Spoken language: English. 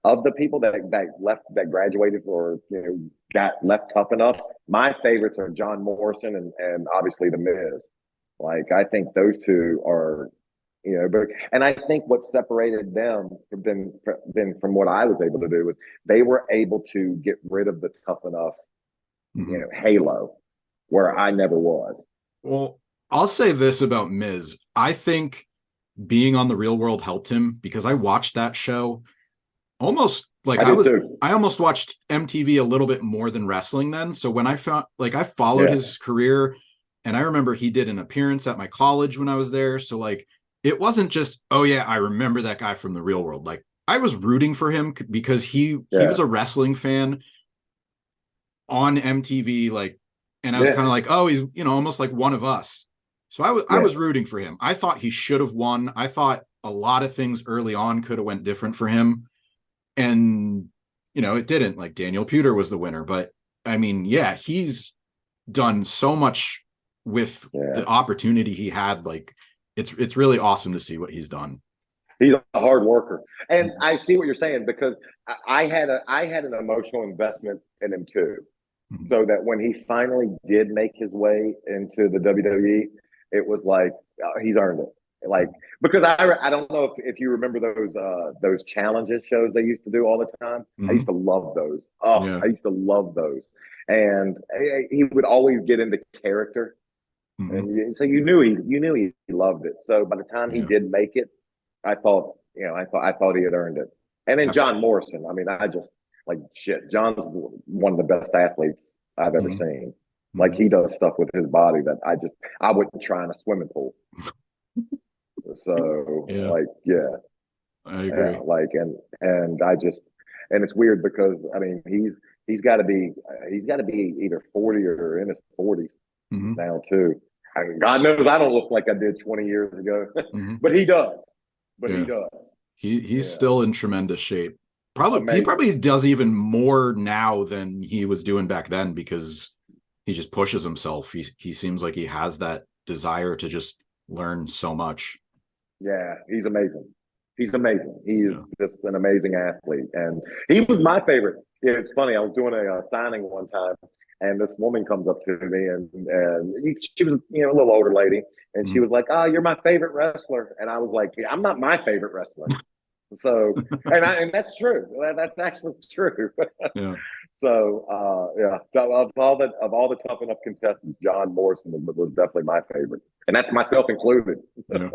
of the people that graduated or got left tough enough, my favorites are John Morrison and obviously the Miz. Like I think those two are, but and I think what separated them from what I was able to do was they were able to get rid of the tough enough, halo, where I never was. Well, I'll say this about Miz. I think being on the Real World helped him because I watched that show almost like I did too. I almost watched MTV a little bit more than wrestling then. So when I found like I followed Yeah, his career and I remember he did an appearance at my college when I was there. So like it wasn't just, oh yeah, I remember that guy from the Real World. Like I was rooting for him because he yeah, was a wrestling fan on MTV, like, and I was yeah, kind of like, oh, he's almost like one of us. So I yeah. was rooting for him. I thought he should have won. I thought a lot of things early on could have went different for him, and it didn't. Like Daniel Puder was the winner, but I mean, yeah, he's done so much with Yeah. the opportunity he had. Like it's really awesome to see what he's done. He's a hard worker, and I see what you're saying because I had an emotional investment in him too. Mhm. So that when he finally did make his way into the WWE, it was like he's earned it. Like because I don't know if you remember those challenges shows they used to do all the time. I used Mhm. to love those. Oh, Yeah. I used to love those, and he would always get into character, Mhm. and so you knew he loved it. So by the time he Yeah. did make it, I thought he had earned it. And then Def- John Morrison. I mean, I just like shit. John's one of the best athletes I've ever Mhm. seen. Like Mhm. he does stuff with his body that I wouldn't try in a swimming pool. So Yeah, like yeah, I yeah, agree. like and I just and it's weird because I mean he's got to be either 40 or in his 40s Mhm. now too. I mean, God knows I don't look like I did 20 years ago, Mhm. but he does. But he Yeah. does. He's Yeah, still in tremendous shape. Probably he amazing. probably does even more now than he was doing back then because he just pushes himself. He seems like he has that desire to just learn so much. Yeah, he's amazing. He's amazing. He is Yeah. just an amazing athlete, and he was my favorite. Yeah, it's funny. I was doing a signing one time, and this woman comes up to me, and she was a little older lady, and she Mhm. was like, "Oh, you're my favorite wrestler," and I was like, yeah, "I'm not my favorite wrestler." So, and that's true. That's actually true. Yeah. So, yeah, of all the tough enough contestants, John Morrison was definitely my favorite, and that's myself included. Yeah.